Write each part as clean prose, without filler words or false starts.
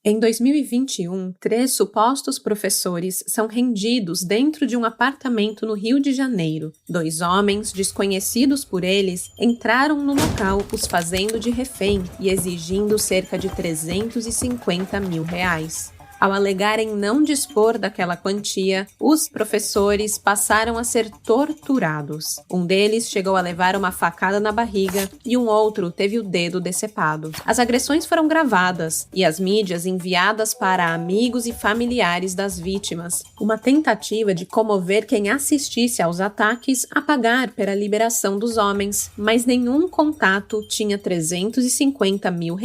Em 2021, 3 supostos professores são rendidos dentro de um apartamento no Rio de Janeiro. 2 homens, desconhecidos por eles, entraram no local os fazendo de refém e exigindo cerca de R$350 mil. Ao alegarem não dispor daquela quantia, os professores passaram a ser torturados. Um deles chegou a levar uma facada na barriga e um outro teve o dedo decepado. As agressões foram gravadas e as mídias enviadas para amigos e familiares das vítimas. Uma tentativa de comover quem assistisse aos ataques a pagar pela liberação dos homens, mas nenhum contato tinha R$350 mil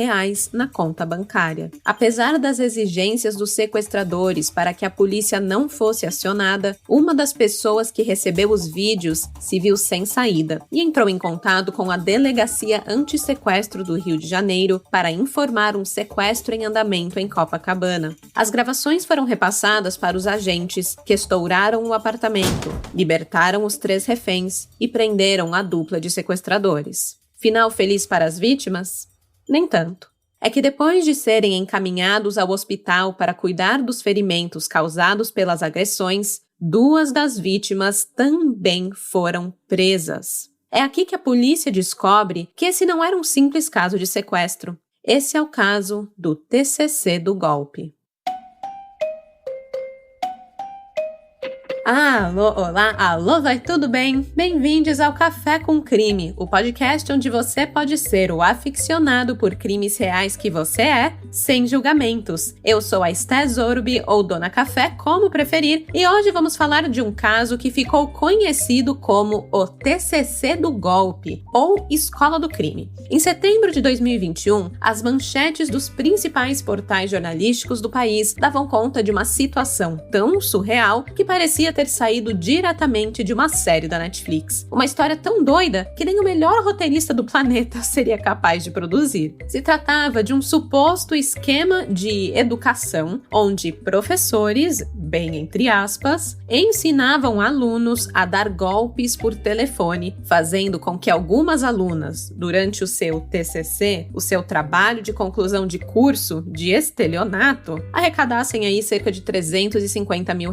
na conta bancária. Apesar das exigências dos sequestradores para que a polícia não fosse acionada, uma das pessoas que recebeu os vídeos se viu sem saída e entrou em contato com a Delegacia Antissequestro do Rio de Janeiro para informar um sequestro em andamento em Copacabana. As gravações foram repassadas para os agentes, que estouraram o apartamento, libertaram os 3 reféns e prenderam a dupla de sequestradores. Final feliz para as vítimas? Nem tanto. É que depois de serem encaminhados ao hospital para cuidar dos ferimentos causados pelas agressões, 2 das vítimas também foram presas. É aqui que a polícia descobre que esse não era um simples caso de sequestro. Esse é o caso do TCC do golpe. Alô, olá, alô, vai tudo bem? Bem-vindos ao Café com Crime, o podcast onde você pode ser o aficionado por crimes reais que você é, sem julgamentos. Eu sou a Esté Zorbi, ou Dona Café, como preferir, e hoje vamos falar de um caso que ficou conhecido como o TCC do golpe, ou Escola do Crime. Em setembro de 2021, as manchetes dos principais portais jornalísticos do país davam conta de uma situação tão surreal que parecia ter saído diretamente de uma série da Netflix. Uma história tão doida que nem o melhor roteirista do planeta seria capaz de produzir. Se tratava de um suposto esquema de educação onde professores, bem entre aspas, ensinavam alunos a dar golpes por telefone, fazendo com que algumas alunas, durante o seu TCC, o seu trabalho de conclusão de curso de estelionato, arrecadassem aí cerca de R$350 mil.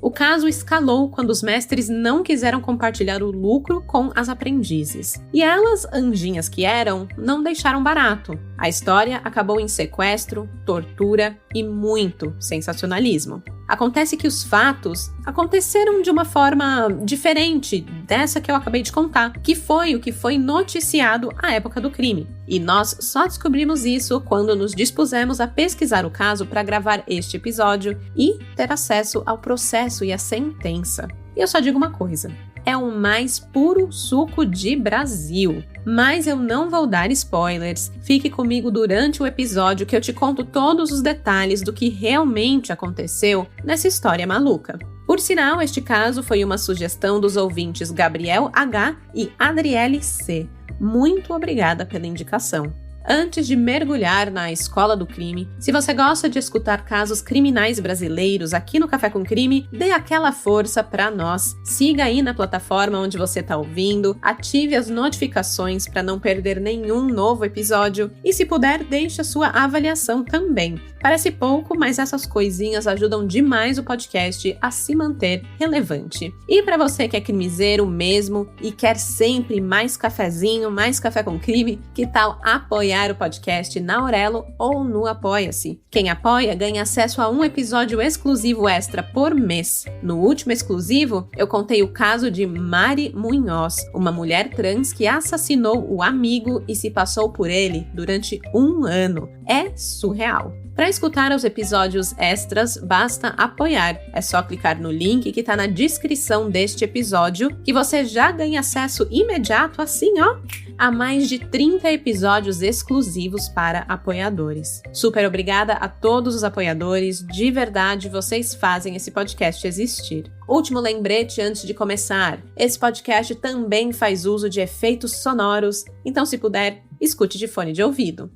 O caso escalou quando os mestres não quiseram compartilhar o lucro com as aprendizes. E elas, anjinhas que eram, não deixaram barato. A história acabou em sequestro, tortura e muito sensacionalismo. Acontece que os fatos aconteceram de uma forma diferente dessa que eu acabei de contar, que foi o que foi noticiado à época do crime. E nós só descobrimos isso quando nos dispusemos a pesquisar o caso para gravar este episódio e ter acesso ao processo e à sentença. E eu só digo uma coisa: é o mais puro suco de Brasil. Mas eu não vou dar spoilers. Fique comigo durante o episódio que eu te conto todos os detalhes do que realmente aconteceu nessa história maluca. Por sinal, este caso foi uma sugestão dos ouvintes Gabriel H. e Adriele C. Muito obrigada pela indicação. Antes de mergulhar na Escola do Crime, se você gosta de escutar casos criminais brasileiros aqui no Café com Crime, dê aquela força pra nós. Siga aí na plataforma onde você tá ouvindo, ative as notificações para não perder nenhum novo episódio e, se puder, deixe a sua avaliação também. Parece pouco, mas essas coisinhas ajudam demais o podcast a se manter relevante. E para você que é crimiseiro mesmo e quer sempre mais cafezinho, mais Café com Crime, que tal apoiar o podcast na Aurelo ou no Apoia-se? Quem apoia ganha acesso a um episódio exclusivo extra por mês. No último exclusivo, eu contei o caso de Mari Munhoz, uma mulher trans que assassinou o amigo e se passou por ele durante 1 ano. É surreal. Para escutar os episódios extras, basta apoiar. É só clicar no link que está na descrição deste episódio, que você já ganha acesso imediato, assim, ó, a mais de 30 episódios exclusivos para apoiadores. Super obrigada a todos os apoiadores, de verdade, vocês fazem esse podcast existir. Último lembrete antes de começar: esse podcast também faz uso de efeitos sonoros, então se puder, escute de fone de ouvido.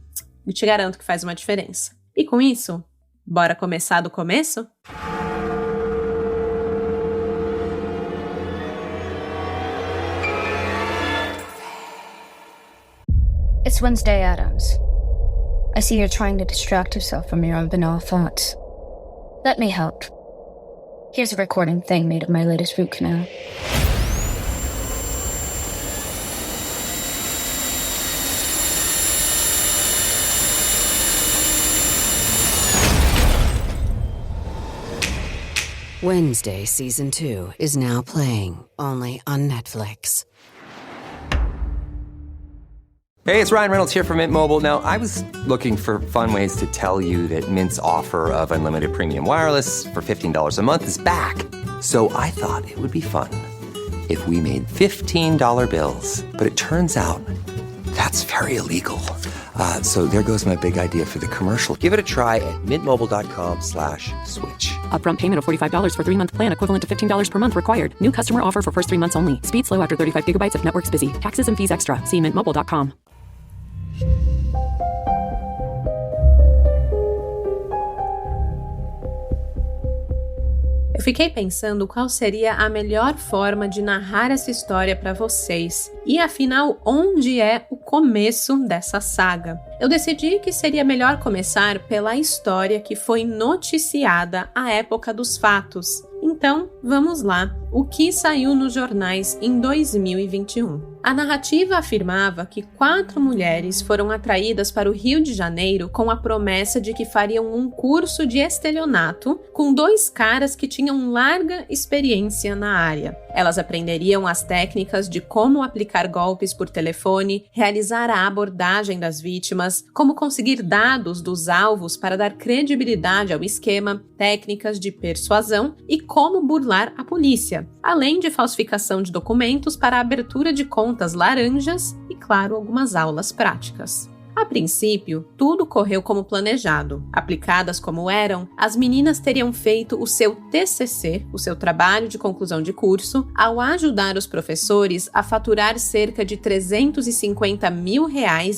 Eu te garanto que faz uma diferença. E com isso, bora começar do começo? It's Wednesday Addams. I see you're trying to distract yourself from your own banal thoughts. Let me help. Here's a recording thing made of my latest root canal. Wednesday Season 2 is now playing, only on Netflix. Hey, it's Ryan Reynolds here from Mint Mobile. Now, I was looking for fun ways to tell you that Mint's offer of unlimited premium wireless for $15 a month is back. So I thought it would be fun if we made $15 bills. But it turns out that's very illegal. So there goes my big idea for the commercial. Give it a try at mintmobile.com/switch. Upfront payment of $45 for 3-month plan, equivalent to $15 per month required. New customer offer for first 3 months only. Speed slow after 35 gigabytes if network's busy. Taxes and fees extra. See mintmobile.com. Eu fiquei pensando qual seria a melhor forma de narrar essa história para vocês. E afinal, onde é o começo dessa saga? Eu decidi que seria melhor começar pela história que foi noticiada à época dos fatos. Então, vamos lá. O que saiu nos jornais em 2021? A narrativa afirmava que 4 mulheres foram atraídas para o Rio de Janeiro com a promessa de que fariam um curso de estelionato com 2 caras que tinham larga experiência na área. Elas aprenderiam as técnicas de como aplicar golpes por telefone, realizar a abordagem das vítimas, como conseguir dados dos alvos para dar credibilidade ao esquema, técnicas de persuasão e como burlar a polícia, além de falsificação de documentos para a abertura de contas laranjas e, claro, algumas aulas práticas. A princípio, tudo correu como planejado. Aplicadas como eram, as meninas teriam feito o seu TCC, o seu trabalho de conclusão de curso, ao ajudar os professores a faturar cerca de R$350 mil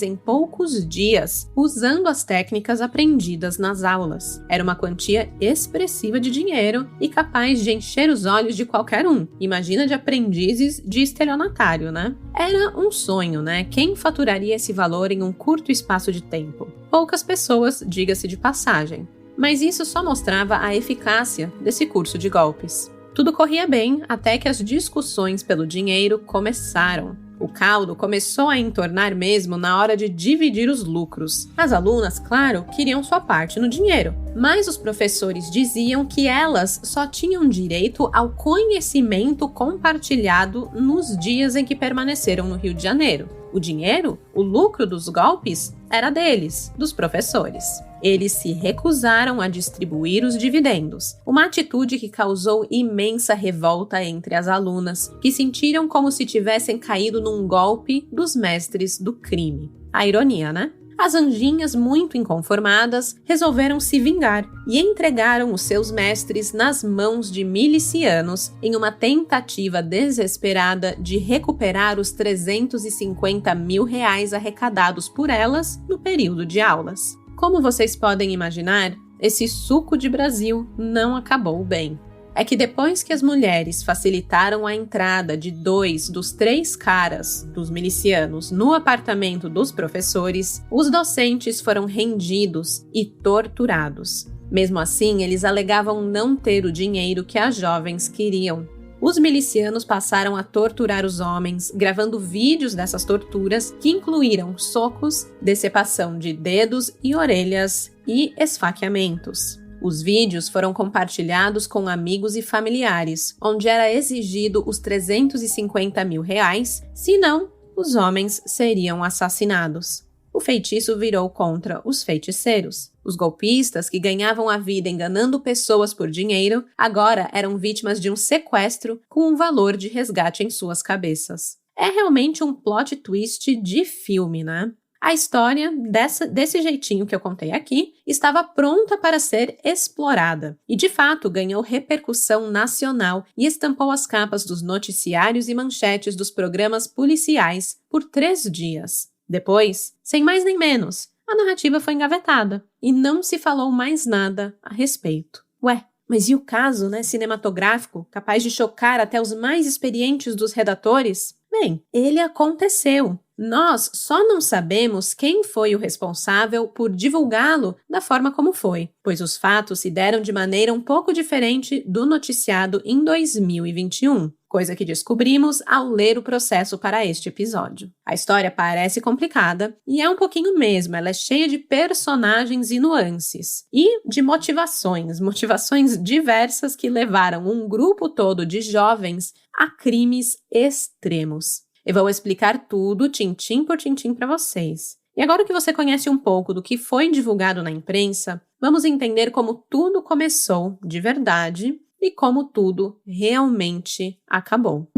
em poucos dias, usando as técnicas aprendidas nas aulas. Era uma quantia expressiva de dinheiro e capaz de encher os olhos de qualquer um. Imagina de aprendizes de estelionatário, né? Era um sonho, né? Quem faturaria esse valor em um curto espaço de tempo? Poucas pessoas, diga-se de passagem. Mas isso só mostrava a eficácia desse curso de golpes. Tudo corria bem até que as discussões pelo dinheiro começaram. O caldo começou a entornar mesmo na hora de dividir os lucros. As alunas, claro, queriam sua parte no dinheiro, mas os professores diziam que elas só tinham direito ao conhecimento compartilhado nos dias em que permaneceram no Rio de Janeiro. O dinheiro, o lucro dos golpes, era deles, dos professores. Eles se recusaram a distribuir os dividendos, uma atitude que causou imensa revolta entre as alunas, que sentiram como se tivessem caído num golpe dos mestres do crime. A ironia, né? As anjinhas, muito inconformadas, resolveram se vingar e entregaram os seus mestres nas mãos de milicianos em uma tentativa desesperada de recuperar os R$350 mil arrecadados por elas no período de aulas. Como vocês podem imaginar, esse suco de Brasil não acabou bem. É que depois que as mulheres facilitaram a entrada de 2 dos 3 caras dos milicianos no apartamento dos professores, os docentes foram rendidos e torturados. Mesmo assim, eles alegavam não ter o dinheiro que as jovens queriam. Os milicianos passaram a torturar os homens, gravando vídeos dessas torturas que incluíram socos, decepação de dedos e orelhas e esfaqueamentos. Os vídeos foram compartilhados com amigos e familiares, onde era exigido os R$350 mil, senão os homens seriam assassinados. O feitiço virou contra os feiticeiros. Os golpistas, que ganhavam a vida enganando pessoas por dinheiro, agora eram vítimas de um sequestro com um valor de resgate em suas cabeças. É realmente um plot twist de filme, né? A história, desse jeitinho que eu contei aqui, estava pronta para ser explorada e, de fato, ganhou repercussão nacional e estampou as capas dos noticiários e manchetes dos programas policiais por 3 dias. Depois, sem mais nem menos, a narrativa foi engavetada e não se falou mais nada a respeito. Ué, mas e o caso, cinematográfico, capaz de chocar até os mais experientes dos redatores? Bem, ele aconteceu. Nós só não sabemos quem foi o responsável por divulgá-lo da forma como foi, pois os fatos se deram de maneira um pouco diferente do noticiado em 2021. Coisa que descobrimos ao ler o processo para este episódio. A história parece complicada, e é um pouquinho mesmo, ela é cheia de personagens e nuances. E de motivações diversas que levaram um grupo todo de jovens a crimes extremos. Eu vou explicar tudo, tintim por tintim, para vocês. E agora que você conhece um pouco do que foi divulgado na imprensa, vamos entender como tudo começou de verdade e como tudo realmente acabou.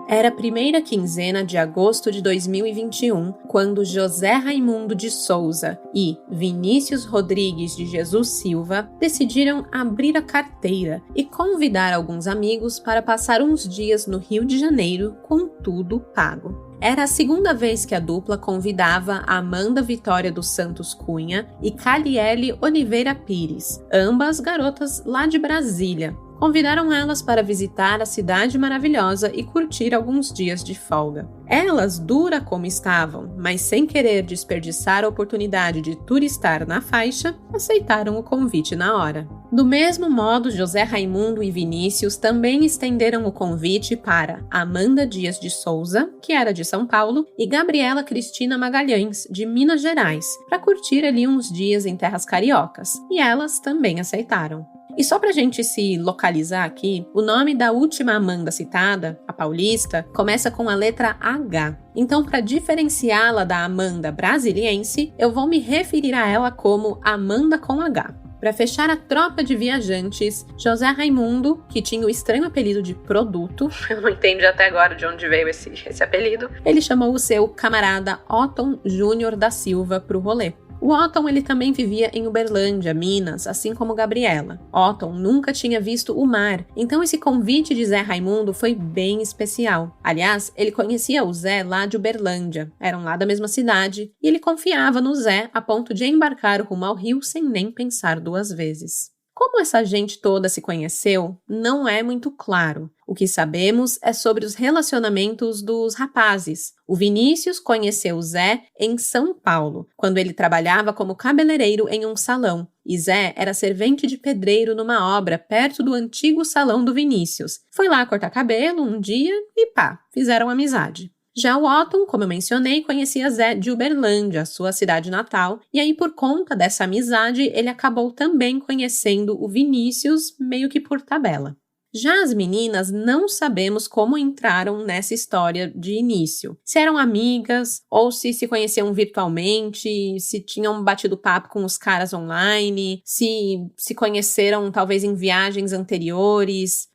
Era a primeira quinzena de agosto de 2021, quando José Raimundo de Souza e Vinícius Rodrigues de Jesus Silva decidiram abrir a carteira e convidar alguns amigos para passar uns dias no Rio de Janeiro com tudo pago. Era a segunda vez que a dupla convidava a Amanda Vitória dos Santos Cunha e Caliele Oliveira Pires, ambas garotas lá de Brasília. Convidaram elas para visitar a cidade maravilhosa e curtir alguns dias de folga. Elas, dura como estavam, mas sem querer desperdiçar a oportunidade de turistar na faixa, aceitaram o convite na hora. Do mesmo modo, José Raimundo e Vinícius também estenderam o convite para Amanda Dias de Souza, que era de São Paulo, e Gabriela Cristina Magalhães, de Minas Gerais, para curtir ali uns dias em terras cariocas. E elas também aceitaram. E só pra gente se localizar aqui, o nome da última Amanda citada, a paulista, começa com a letra H. Então, para diferenciá-la da Amanda brasiliense, eu vou me referir a ela como Amanda com H. Para fechar a tropa de viajantes, José Raimundo, que tinha o estranho apelido de Produto, eu não entendo até agora de onde veio esse apelido, ele chamou o seu camarada Otton Júnior da Silva para o rolê. O Otton ele também vivia em Uberlândia, Minas, assim como Gabriela. Otton nunca tinha visto o mar, então esse convite de Zé Raimundo foi bem especial. Aliás, ele conhecia o Zé lá de Uberlândia, eram lá da mesma cidade, e ele confiava no Zé a ponto de embarcar rumo ao Rio sem nem pensar duas vezes. Como essa gente toda se conheceu, não é muito claro. O que sabemos é sobre os relacionamentos dos rapazes. O Vinícius conheceu o Zé em São Paulo, quando ele trabalhava como cabeleireiro em um salão. E Zé era servente de pedreiro numa obra perto do antigo salão do Vinícius. Foi lá cortar cabelo um dia e pá, fizeram amizade. Já o Otton, como eu mencionei, conhecia Zé de Uberlândia, sua cidade natal, e aí por conta dessa amizade ele acabou também conhecendo o Vinícius meio que por tabela. Já as meninas não sabemos como entraram nessa história de início. Se eram amigas, ou se conheciam virtualmente, se tinham batido papo com os caras online, se conheceram talvez em viagens anteriores.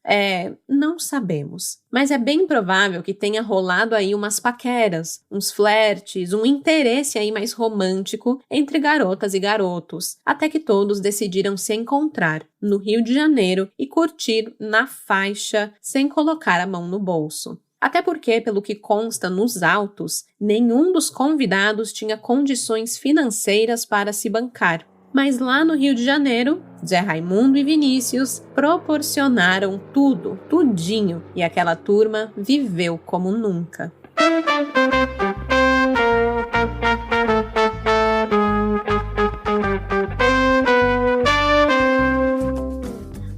Não sabemos. Mas é bem provável que tenha rolado aí umas paqueras, uns flertes, um interesse aí mais romântico entre garotas e garotos, até que todos decidiram se encontrar no Rio de Janeiro e curtir na faixa sem colocar a mão no bolso. Até porque, pelo que consta nos autos, nenhum dos convidados tinha condições financeiras para se bancar. Mas lá no Rio de Janeiro, Zé Raimundo e Vinícius proporcionaram tudo, tudinho, e aquela turma viveu como nunca.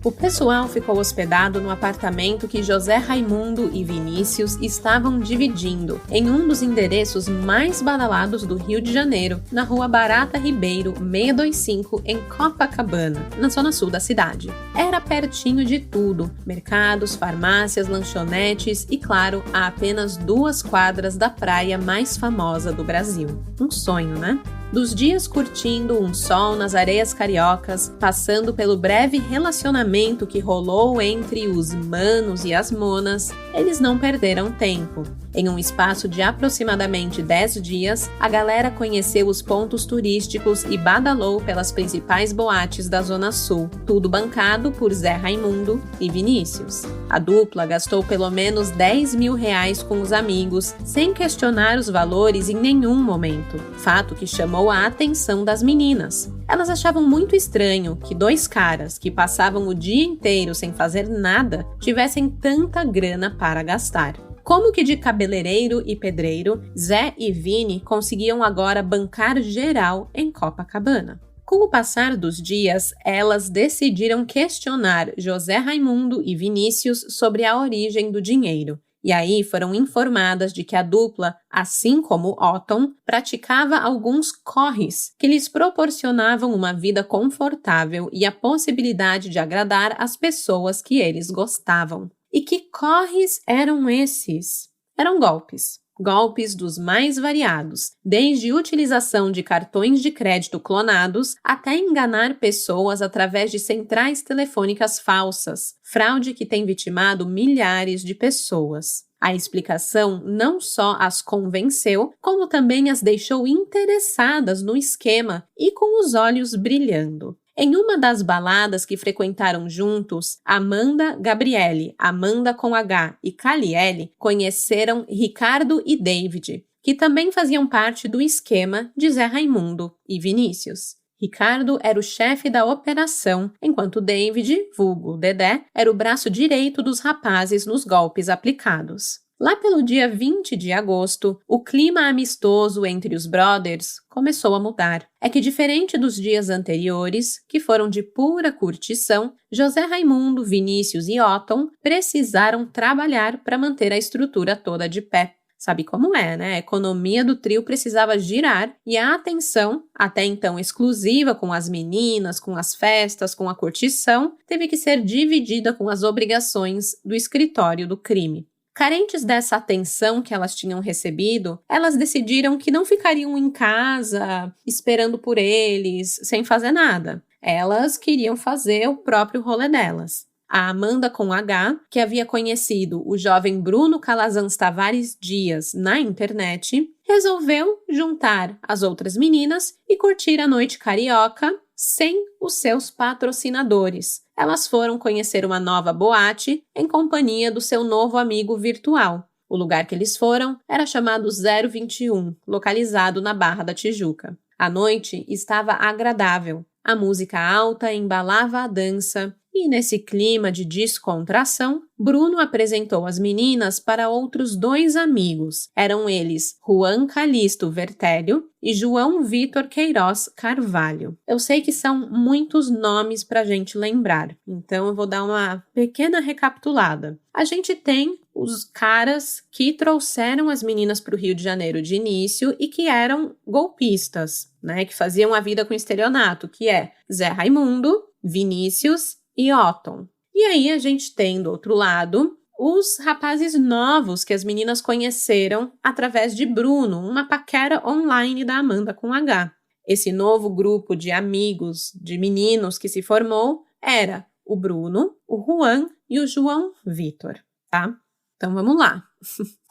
O pessoal ficou hospedado no apartamento que José Raimundo e Vinícius estavam dividindo, em um dos endereços mais badalados do Rio de Janeiro, na rua Barata Ribeiro 625, em Copacabana, na zona sul da cidade. Era pertinho de tudo, mercados, farmácias, lanchonetes e, claro, a apenas 2 quadras da praia mais famosa do Brasil. Um sonho, né? Dos dias curtindo um sol nas areias cariocas, passando pelo breve relacionamento que rolou entre os manos e as monas, eles não perderam tempo. Em um espaço de aproximadamente 10 dias, a galera conheceu os pontos turísticos e badalou pelas principais boates da Zona Sul, tudo bancado por Zé Raimundo e Vinícius. A dupla gastou pelo menos R$10 mil com os amigos, sem questionar os valores em nenhum momento, fato que chamou chamou a atenção das meninas. Elas achavam muito estranho que 2 caras que passavam o dia inteiro sem fazer nada tivessem tanta grana para gastar. Como que de cabeleireiro e pedreiro, Zé e Vini conseguiam agora bancar geral em Copacabana? Com o passar dos dias, elas decidiram questionar José Raimundo e Vinícius sobre a origem do dinheiro. E aí foram informadas de que a dupla, assim como Otton, praticava alguns corres que lhes proporcionavam uma vida confortável e a possibilidade de agradar as pessoas que eles gostavam. E que corres eram esses? Eram golpes. Golpes dos mais variados, desde utilização de cartões de crédito clonados até enganar pessoas através de centrais telefônicas falsas, fraude que tem vitimado milhares de pessoas. A explicação não só as convenceu, como também as deixou interessadas no esquema e com os olhos brilhando. Em uma das baladas que frequentaram juntos, Amanda Gabriele, Amanda com H e Caliele conheceram Ricardo e David, que também faziam parte do esquema de Zé Raimundo e Vinícius. Ricardo era o chefe da operação, enquanto David, vulgo Dedé, era o braço direito dos rapazes nos golpes aplicados. Lá pelo dia 20 de agosto, o clima amistoso entre os brothers começou a mudar. É que, diferente dos dias anteriores, que foram de pura curtição, José Raimundo, Vinícius e Otton precisaram trabalhar para manter a estrutura toda de pé. Sabe como é, né? A economia do trio precisava girar e a atenção, até então exclusiva com as meninas, com as festas, com a curtição, teve que ser dividida com as obrigações do escritório do crime. Carentes dessa atenção que elas tinham recebido, elas decidiram que não ficariam em casa esperando por eles, sem fazer nada. Elas queriam fazer o próprio rolê delas. A Amanda com H, que havia conhecido o jovem Bruno Calazans Tavares Dias na internet, resolveu juntar as outras meninas e curtir a noite carioca sem os seus patrocinadores. Elas foram conhecer uma nova boate em companhia do seu novo amigo virtual. O lugar que eles foram era chamado 021, localizado na Barra da Tijuca. A noite estava agradável. A música alta embalava a dança e, nesse clima de descontração, Bruno apresentou as meninas para outros 2 amigos. Eram eles Juan Calixto Vertélio e João Vitor Queiroz Carvalho. Eu sei que são muitos nomes para a gente lembrar, então eu vou dar uma pequena recapitulada. A gente tem os caras que trouxeram as meninas para o Rio de Janeiro de início e que eram golpistas, né, que faziam a vida com estelionato, que é Zé Raimundo, Vinícius e Otton. E aí a gente tem, do outro lado, os rapazes novos que as meninas conheceram através de Bruno, uma paquera online da Amanda com H. Esse novo grupo de amigos, de meninos que se formou, era o Bruno, o Juan e o João Vitor, tá? Então vamos lá.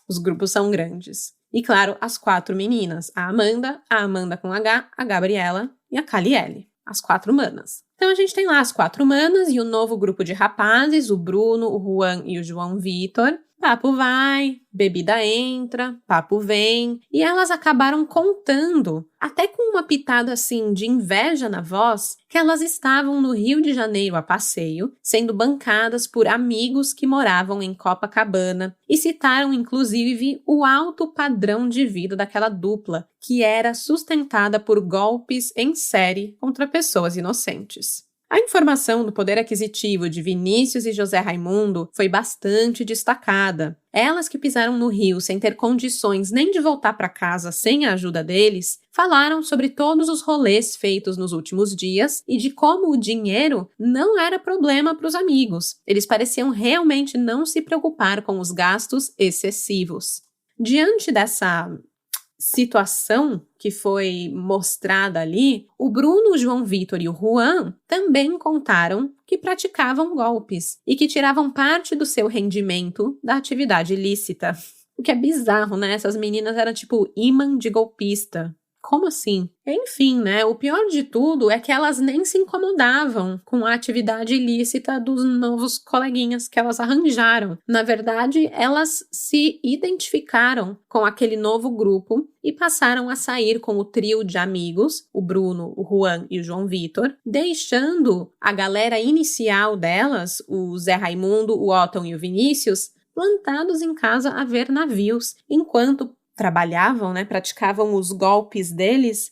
Os grupos são grandes. E claro, as 4 meninas, a Amanda com H, a Gabriela e a Caliele, as 4 manas. Então a gente tem lá as 4 manas e o novo grupo de rapazes, o Bruno, o Juan e o João Vitor. Papo vai, bebida entra, papo vem, e elas acabaram contando, até com uma pitada assim de inveja na voz, que elas estavam no Rio de Janeiro a passeio, sendo bancadas por amigos que moravam em Copacabana, e citaram inclusive o alto padrão de vida daquela dupla, que era sustentada por golpes em série contra pessoas inocentes. A informação do poder aquisitivo de Vinícius e José Raimundo foi bastante destacada. Elas que pisaram no Rio sem ter condições nem de voltar para casa sem a ajuda deles, falaram sobre todos os rolês feitos nos últimos dias e de como o dinheiro não era problema para os amigos. Eles pareciam realmente não se preocupar com os gastos excessivos. Diante dessa situação que foi mostrada ali, o Bruno, o João Vitor e o Juan também contaram que praticavam golpes e que tiravam parte do seu rendimento da atividade ilícita. O que é bizarro, né? Essas meninas eram tipo imã de golpista. como assim? Enfim, né? O pior de tudo é que elas nem se incomodavam com a atividade ilícita dos novos coleguinhas que elas arranjaram. Na verdade, elas se identificaram com aquele novo grupo e passaram a sair com o trio de amigos, o Bruno, o Juan e o João Vitor, deixando a galera inicial delas, o Zé Raimundo, o Otton e o Vinícius, plantados em casa a ver navios, enquanto trabalhavam, né, praticavam os golpes deles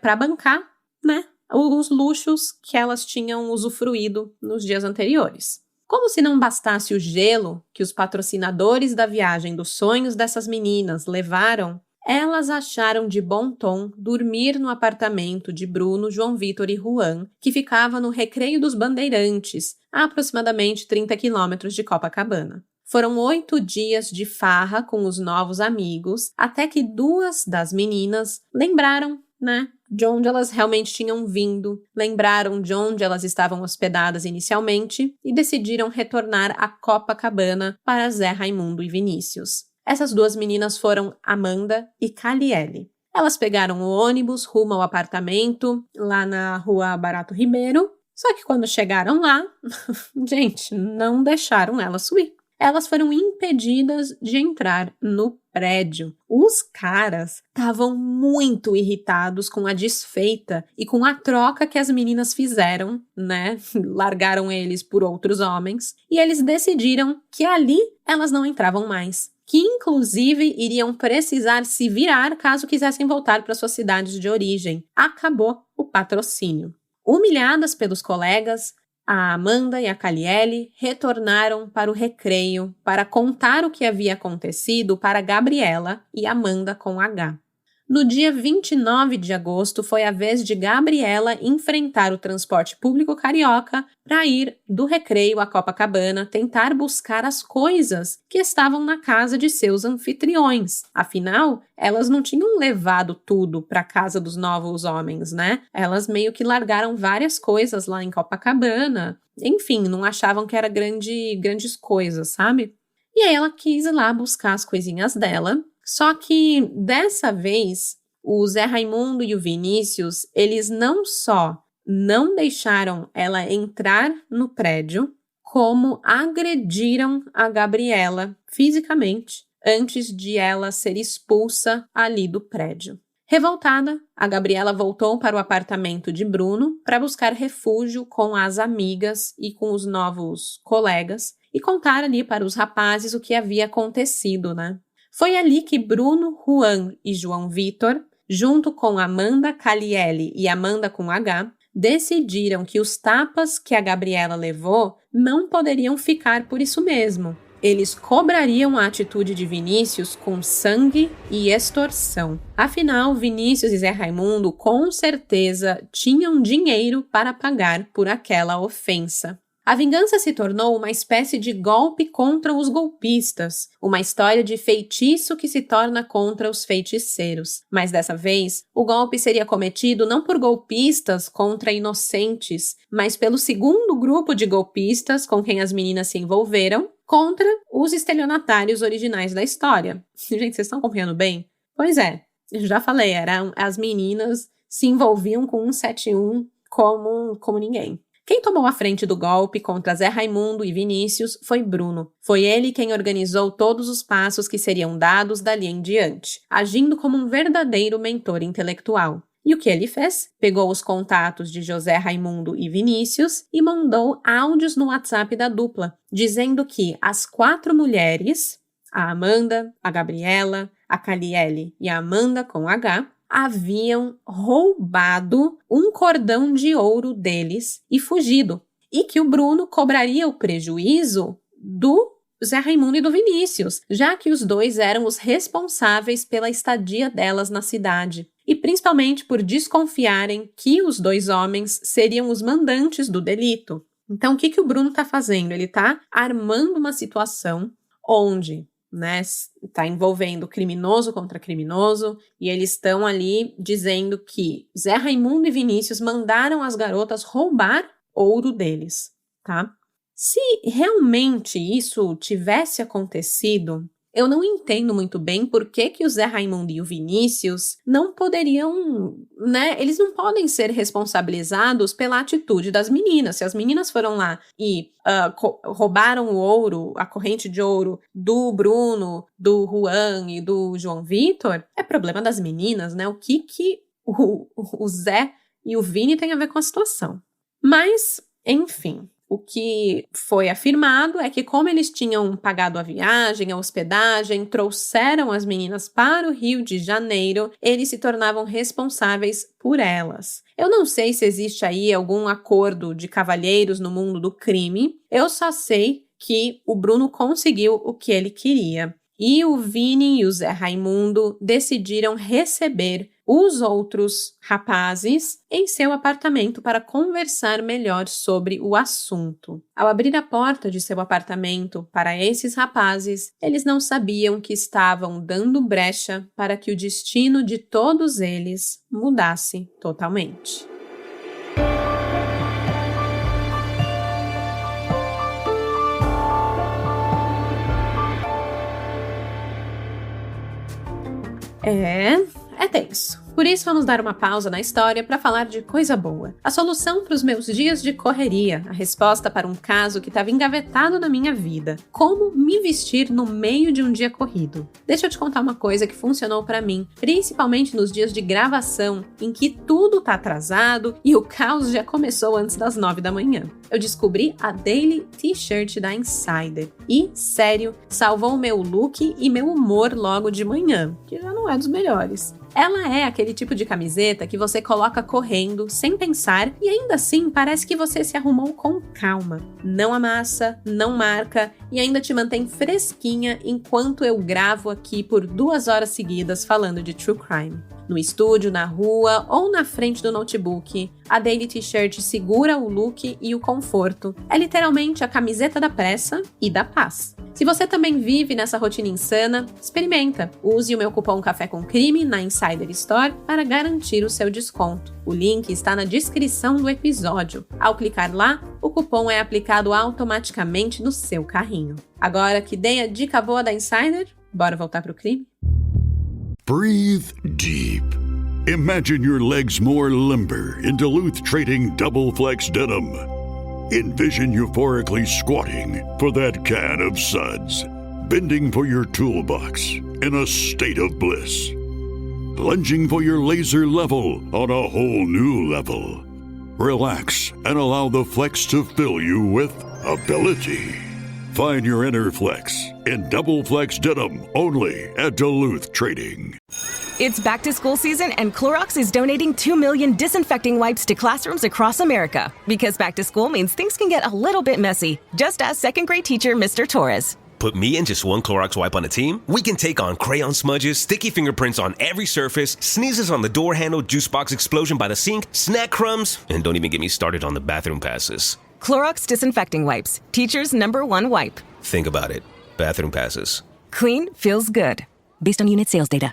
para bancar, né, os luxos que elas tinham usufruído nos dias anteriores. Como se não bastasse o gelo que os patrocinadores da viagem dos sonhos dessas meninas levaram, elas acharam de bom tom dormir no apartamento de Bruno, João Vitor e Juan, que ficava no Recreio dos Bandeirantes, a aproximadamente 30 quilômetros de Copacabana. Foram 8 dias de farra com os novos amigos, até que 2 das meninas lembraram, né, de onde elas realmente tinham vindo, lembraram de onde elas estavam hospedadas inicialmente e decidiram retornar a Copacabana para Zé Raimundo e Vinícius. Essas 2 meninas foram Amanda e Caliele. Elas pegaram o ônibus rumo ao apartamento, lá na Rua Barato Ribeiro, só que quando chegaram lá, gente, não deixaram elas subir. Elas foram impedidas de entrar no prédio. Os caras estavam muito irritados com a desfeita e com a troca que as meninas fizeram, né? Largaram eles por outros homens e eles decidiram que ali elas não entravam mais, que inclusive iriam precisar se virar caso quisessem voltar para suas cidades de origem. Acabou o patrocínio. Humilhadas pelos colegas, a Amanda e a Caliele retornaram para o recreio para contar o que havia acontecido para Gabriela e Amanda com H. No dia 29 de agosto, foi a vez de Gabriela enfrentar o transporte público carioca para ir do Recreio a Copacabana tentar buscar as coisas que estavam na casa de seus anfitriões. Afinal, elas não tinham levado tudo para a casa dos novos homens, né? Elas meio que largaram várias coisas lá em Copacabana. Enfim, não achavam que era grandes coisas, sabe? E aí ela quis ir lá buscar as coisinhas dela. Só que, dessa vez, o Zé Raimundo e o Vinícius, eles não só não deixaram ela entrar no prédio, como agrediram a Gabriela fisicamente antes de ela ser expulsa ali do prédio. Revoltada, a Gabriela voltou para o apartamento de Bruno para buscar refúgio com as amigas e com os novos colegas e contar ali para os rapazes o que havia acontecido, né? Foi ali que Bruno, Juan e João Vitor, junto com Amanda, Caliele e Amanda com H, decidiram que os tapas que a Gabriela levou não poderiam ficar por isso mesmo. Eles cobrariam a atitude de Vinícius com sangue e extorsão. Afinal, Vinícius e Zé Raimundo com certeza tinham dinheiro para pagar por aquela ofensa. A vingança se tornou uma espécie de golpe contra os golpistas, uma história de feitiço que se torna contra os feiticeiros. Mas dessa vez, o golpe seria cometido não por golpistas contra inocentes, mas pelo segundo grupo de golpistas com quem as meninas se envolveram, contra os estelionatários originais da história. Gente, vocês estão acompanhando bem? Pois é, eu já falei, as meninas se envolviam com 171 como ninguém. Quem tomou a frente do golpe contra Zé Raimundo e Vinícius foi Bruno. Foi ele quem organizou todos os passos que seriam dados dali em diante, agindo como um verdadeiro mentor intelectual. E o que ele fez? Pegou os contatos de José Raimundo e Vinícius e mandou áudios no WhatsApp da dupla, dizendo que as 4 mulheres, a Amanda, a Gabriela, a Caliele e a Amanda com H, haviam roubado um cordão de ouro deles e fugido, e que o Bruno cobraria o prejuízo do Zé Raimundo e do Vinícius, já que os dois eram os responsáveis pela estadia delas na cidade, e principalmente por desconfiarem que os 2 homens seriam os mandantes do delito. Então, o que o Bruno está fazendo? Ele está armando uma situação onde, né, está envolvendo criminoso contra criminoso, e eles estão ali dizendo que Zé Raimundo e Vinícius mandaram as garotas roubar ouro deles, tá? Se realmente isso tivesse acontecido, Eu não entendo muito bem por que o Zé Raimundo e o Vinícius não poderiam, eles não podem ser responsabilizados pela atitude das meninas. Se as meninas foram lá e roubaram o ouro, a corrente de ouro do Bruno, do Juan e do João Vitor, é problema das meninas, né? O que o Zé e o Vini têm a ver com a situação? Mas, enfim... O que foi afirmado é que, como eles tinham pagado a viagem, a hospedagem, trouxeram as meninas para o Rio de Janeiro, eles se tornavam responsáveis por elas. Eu não sei se existe aí algum acordo de cavalheiros no mundo do crime, eu só sei que o Bruno conseguiu o que ele queria. E o Vini e o Zé Raimundo decidiram receber os outros rapazes em seu apartamento para conversar melhor sobre o assunto. Ao abrir a porta de seu apartamento para esses rapazes, eles não sabiam que estavam dando brecha para que o destino de todos eles mudasse totalmente. É tenso. Por isso, vamos dar uma pausa na história para falar de coisa boa. A solução para os meus dias de correria, a resposta para um caso que estava engavetado na minha vida. Como me vestir no meio de um dia corrido? Deixa eu te contar uma coisa que funcionou para mim, principalmente nos dias de gravação, em que tudo tá atrasado e o caos já começou antes das 9 da manhã. Eu descobri a Daily T-shirt da Insider e, sério, salvou meu look e meu humor logo de manhã, que já não é dos melhores. Ela é aquele tipo de camiseta que você coloca correndo, sem pensar, e ainda assim parece que você se arrumou com calma. Não amassa, não marca e ainda te mantém fresquinha enquanto eu gravo aqui por 2 horas seguidas falando de True Crime. No estúdio, na rua ou na frente do notebook, a Daily T-shirt segura o look e o conforto. É literalmente a camiseta da pressa e da paz. Se você também vive nessa rotina insana, experimenta. Use o meu cupom Café com Crime na Insider Store para garantir o seu desconto. O link está na descrição do episódio. Ao clicar lá, o cupom é aplicado automaticamente no seu carrinho. Agora que dei a dica boa da Insider, bora voltar pro crime? Breathe deep. Imagine your legs more limber in Duluth Trading Double Flex Denim. Envision euphorically squatting for that can of suds, bending for your toolbox in a state of bliss, lunging for your laser level on a whole new level. Relax and allow the flex to fill you with ability. Find your inner flex in Double Flex Denim only at Duluth Trading. It's back to school season and Clorox is donating 2 million disinfecting wipes to classrooms across America. Because back to school means things can get a little bit messy. Just ask second grade teacher Mr. Torres. Put me and just one Clorox wipe on a team? We can take on crayon smudges, sticky fingerprints on every surface, sneezes on the door handle, juice box explosion by the sink, snack crumbs, and don't even get me started on the bathroom passes. Clorox disinfecting wipes. Teacher's #1 wipe. Think about it. Bathroom passes. Clean feels good. Based on unit sales data.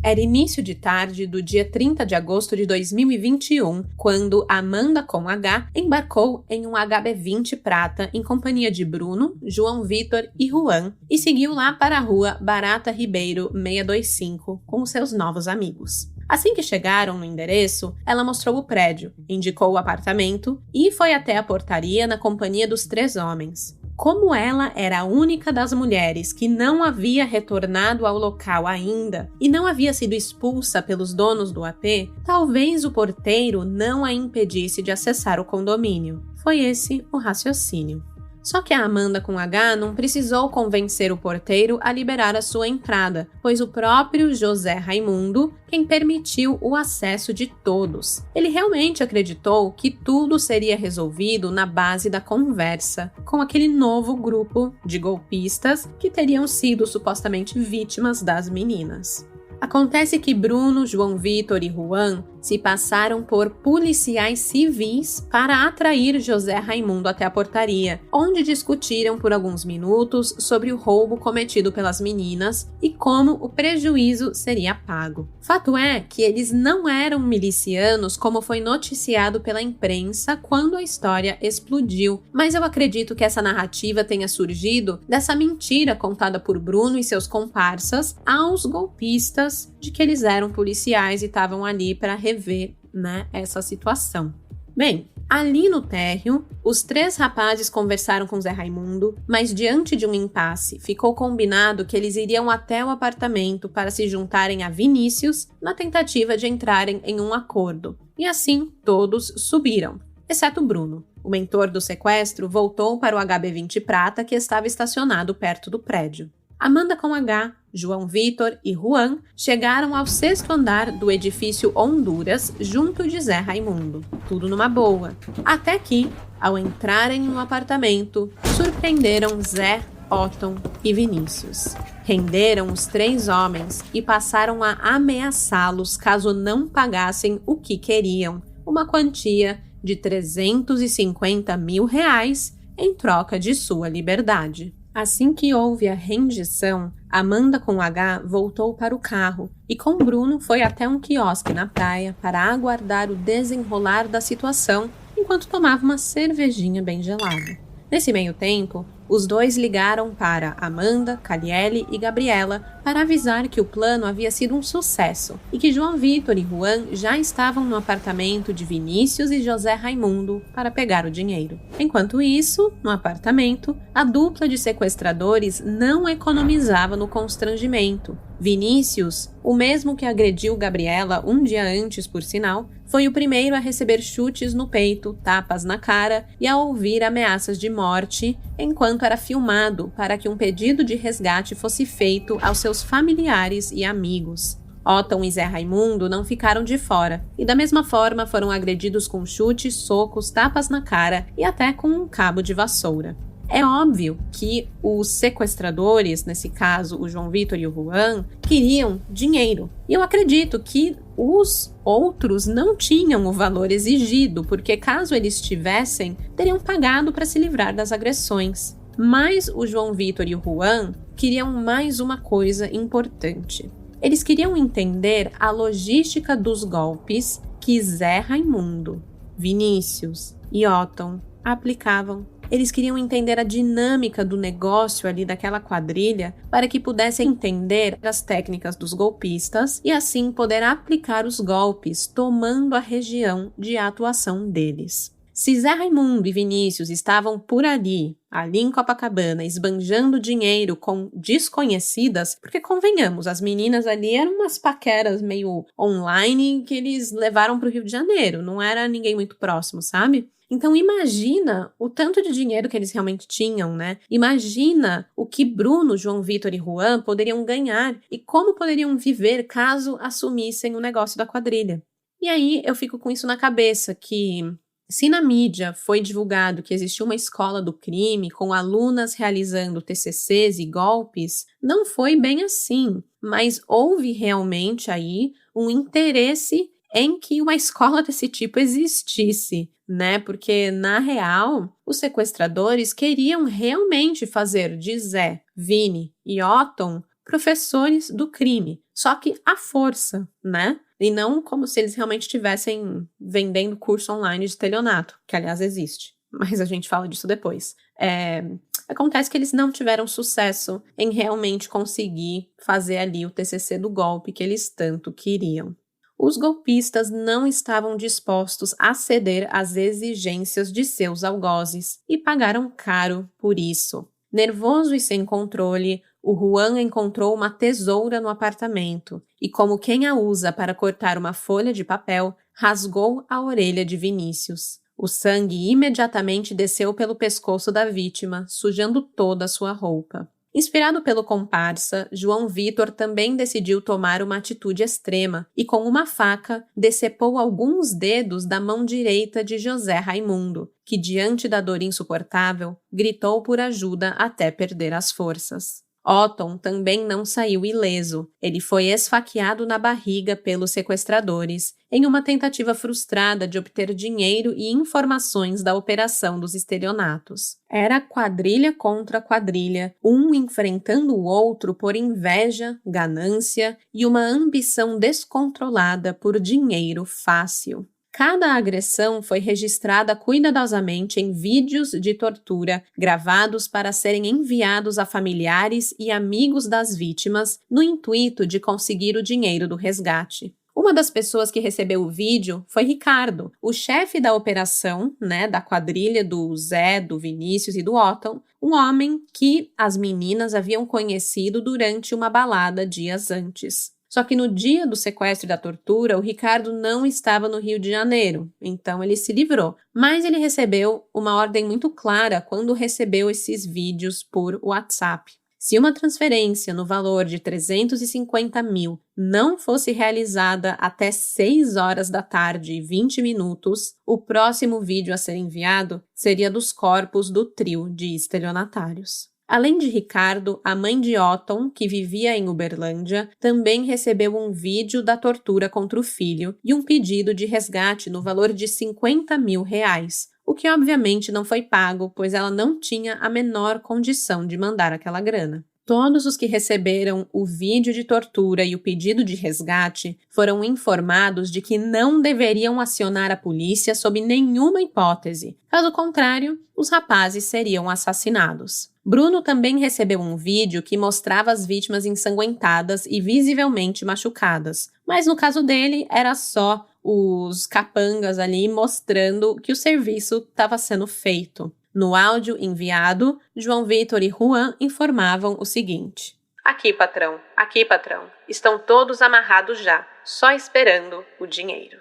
Era início de tarde do dia 30 de agosto de 2021, quando Amanda com H embarcou em um HB20 prata em companhia de Bruno, João Vitor e Juan e seguiu lá para a rua Barata Ribeiro 625 com seus novos amigos. Assim que chegaram no endereço, ela mostrou o prédio, indicou o apartamento e foi até a portaria na companhia dos 3 homens. Como ela era a única das mulheres que não havia retornado ao local ainda e não havia sido expulsa pelos donos do AP, talvez o porteiro não a impedisse de acessar o condomínio. Foi esse o raciocínio. Só que a Amanda com H não precisou convencer o porteiro a liberar a sua entrada, pois o próprio José Raimundo quem permitiu o acesso de todos. Ele realmente acreditou que tudo seria resolvido na base da conversa, com aquele novo grupo de golpistas que teriam sido supostamente vítimas das meninas. Acontece que Bruno, João Vitor e Juan se passaram por policiais civis para atrair José Raimundo até a portaria, onde discutiram por alguns minutos sobre o roubo cometido pelas meninas e como o prejuízo seria pago. Fato é que eles não eram milicianos como foi noticiado pela imprensa quando a história explodiu, mas eu acredito que essa narrativa tenha surgido dessa mentira contada por Bruno e seus comparsas aos golpistas de que eles eram policiais e estavam ali para rever, essa situação. Bem, ali no térreo, os 3 rapazes conversaram com Zé Raimundo, mas diante de um impasse, ficou combinado que eles iriam até o apartamento para se juntarem a Vinícius na tentativa de entrarem em um acordo. E assim, todos subiram, exceto Bruno. O mentor do sequestro voltou para o HB20 Prata que estava estacionado perto do prédio. Amanda com H, João Vitor e Juan chegaram ao 6º andar do edifício Honduras junto de Zé Raimundo. Tudo numa boa. Até que, ao entrarem no apartamento, surpreenderam Zé, Otton e Vinícius. Renderam os 3 homens e passaram a ameaçá-los caso não pagassem o que queriam, uma quantia de R$350 mil em troca de sua liberdade. Assim que houve a rendição, Amanda com H voltou para o carro e com Bruno foi até um quiosque na praia para aguardar o desenrolar da situação enquanto tomava uma cervejinha bem gelada. Nesse meio tempo, os 2 ligaram para Amanda, Caliele e Gabriela para avisar que o plano havia sido um sucesso e que João Vitor e Juan já estavam no apartamento de Vinícius e José Raimundo para pegar o dinheiro. Enquanto isso, no apartamento, a dupla de sequestradores não economizava no constrangimento. Vinícius, o mesmo que agrediu Gabriela um dia antes, por sinal, foi o primeiro a receber chutes no peito, tapas na cara e a ouvir ameaças de morte enquanto era filmado para que um pedido de resgate fosse feito aos seus familiares e amigos. Otton e Zé Raimundo não ficaram de fora e da mesma forma foram agredidos com chutes, socos, tapas na cara e até com um cabo de vassoura. É óbvio que os sequestradores, nesse caso o João Vitor e o Juan, queriam dinheiro. E eu acredito que os outros não tinham o valor exigido, porque caso eles tivessem, teriam pagado para se livrar das agressões. Mas o João Vitor e o Juan queriam mais uma coisa importante. Eles queriam entender a logística dos golpes que Zé Raimundo, Vinícius e Otton aplicavam. Eles queriam entender a dinâmica do negócio ali daquela quadrilha para que pudessem entender as técnicas dos golpistas e assim poder aplicar os golpes tomando a região de atuação deles. Se Zé Raimundo e Vinícius estavam por ali em Copacabana, esbanjando dinheiro com desconhecidas, porque convenhamos, as meninas ali eram umas paqueras meio online que eles levaram para o Rio de Janeiro, não era ninguém muito próximo, sabe? Então imagina o tanto de dinheiro que eles realmente tinham, Imagina o que Bruno, João Vitor e Juan poderiam ganhar e como poderiam viver caso assumissem o negócio da quadrilha. E aí eu fico com isso na cabeça, que se na mídia foi divulgado que existiu uma escola do crime com alunas realizando TCCs e golpes, não foi bem assim, mas houve realmente aí um interesse em que uma escola desse tipo existisse, Porque, na real, os sequestradores queriam realmente fazer de Zé, Vini e Otton professores do crime, só que à força, E não como se eles realmente estivessem vendendo curso online de estelionato, que aliás existe, mas a gente fala disso depois. Acontece que eles não tiveram sucesso em realmente conseguir fazer ali o TCC do golpe que eles tanto queriam. Os golpistas não estavam dispostos a ceder às exigências de seus algozes e pagaram caro por isso. Nervoso e sem controle, o Juan encontrou uma tesoura no apartamento e, como quem a usa para cortar uma folha de papel, rasgou a orelha de Vinícius. O sangue imediatamente desceu pelo pescoço da vítima, sujando toda a sua roupa. Inspirado pelo comparsa, João Vitor também decidiu tomar uma atitude extrema e, com uma faca, decepou alguns dedos da mão direita de José Raimundo, que, diante da dor insuportável, gritou por ajuda até perder as forças. Otton também não saiu ileso. Ele foi esfaqueado na barriga pelos sequestradores, em uma tentativa frustrada de obter dinheiro e informações da operação dos estelionatos. Era quadrilha contra quadrilha, um enfrentando o outro por inveja, ganância e uma ambição descontrolada por dinheiro fácil. Cada agressão foi registrada cuidadosamente em vídeos de tortura gravados para serem enviados a familiares e amigos das vítimas no intuito de conseguir o dinheiro do resgate. Uma das pessoas que recebeu o vídeo foi Ricardo, o chefe da operação, da quadrilha do Zé, do Vinícius e do Otton, um homem que as meninas haviam conhecido durante uma balada dias antes. Só que no dia do sequestro e da tortura, o Ricardo não estava no Rio de Janeiro, então ele se livrou. Mas ele recebeu uma ordem muito clara quando recebeu esses vídeos por WhatsApp. Se uma transferência no valor de 350 mil não fosse realizada até 6 horas da tarde e 20 minutos, o próximo vídeo a ser enviado seria dos corpos do trio de estelionatários. Além de Ricardo, a mãe de Otton, que vivia em Uberlândia, também recebeu um vídeo da tortura contra o filho e um pedido de resgate no valor de 50 mil reais, o que obviamente não foi pago, pois ela não tinha a menor condição de mandar aquela grana. Todos os que receberam o vídeo de tortura e o pedido de resgate foram informados de que não deveriam acionar a polícia sob nenhuma hipótese. Caso contrário, os rapazes seriam assassinados. Bruno também recebeu um vídeo que mostrava as vítimas ensanguentadas e visivelmente machucadas, mas no caso dele era só os capangas ali mostrando que o serviço estava sendo feito. No áudio enviado, João Vitor e Juan informavam o seguinte: aqui, patrão, estão todos amarrados já, só esperando o dinheiro.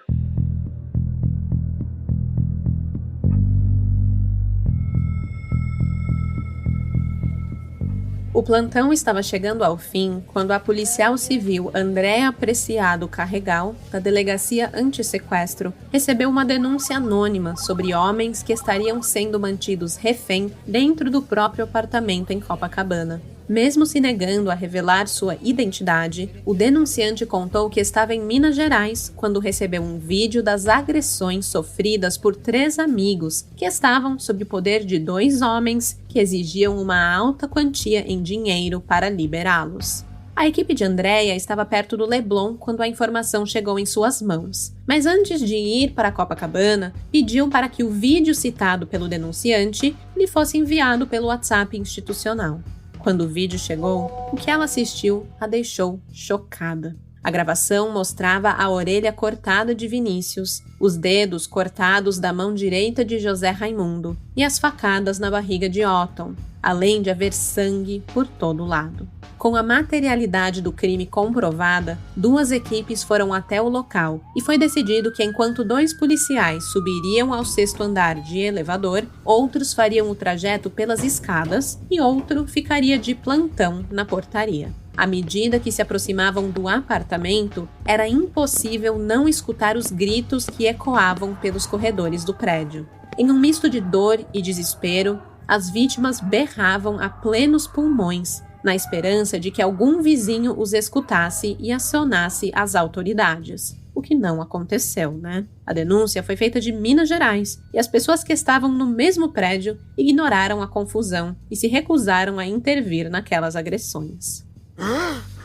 O plantão estava chegando ao fim quando a policial civil Andréa Preciado Carregal, da Delegacia Antissequestro, recebeu uma denúncia anônima sobre homens que estariam sendo mantidos refém dentro do próprio apartamento em Copacabana. Mesmo se negando a revelar sua identidade, o denunciante contou que estava em Minas Gerais quando recebeu um vídeo das agressões sofridas por 3 amigos que estavam sob o poder de 2 homens que exigiam uma alta quantia em dinheiro para liberá-los. A equipe de Andréa estava perto do Leblon quando a informação chegou em suas mãos. Mas antes de ir para Copacabana, pediu para que o vídeo citado pelo denunciante lhe fosse enviado pelo WhatsApp institucional. Quando o vídeo chegou, o que ela assistiu a deixou chocada. A gravação mostrava a orelha cortada de Vinícius, os dedos cortados da mão direita de José Raimundo e as facadas na barriga de Otton, além de haver sangue por todo lado. Com a materialidade do crime comprovada, 2 equipes foram até o local e foi decidido que enquanto 2 policiais subiriam ao 6º andar de elevador, outros fariam o trajeto pelas escadas e outro ficaria de plantão na portaria. À medida que se aproximavam do apartamento, era impossível não escutar os gritos que ecoavam pelos corredores do prédio. Em um misto de dor e desespero, as vítimas berravam a plenos pulmões, na esperança de que algum vizinho os escutasse e acionasse as autoridades. O que não aconteceu, A denúncia foi feita de Minas Gerais e as pessoas que estavam no mesmo prédio ignoraram a confusão e se recusaram a intervir naquelas agressões.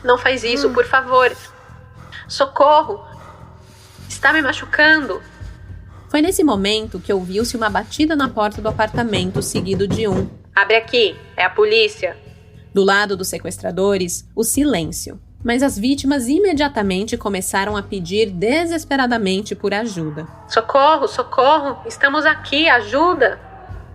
Não faz isso, por favor! Socorro! Está me machucando! Foi nesse momento que ouviu-se uma batida na porta do apartamento, seguido de um: abre aqui, é a polícia! Do lado dos sequestradores, o silêncio. Mas as vítimas imediatamente começaram a pedir desesperadamente por ajuda. Socorro, socorro! Estamos aqui, ajuda!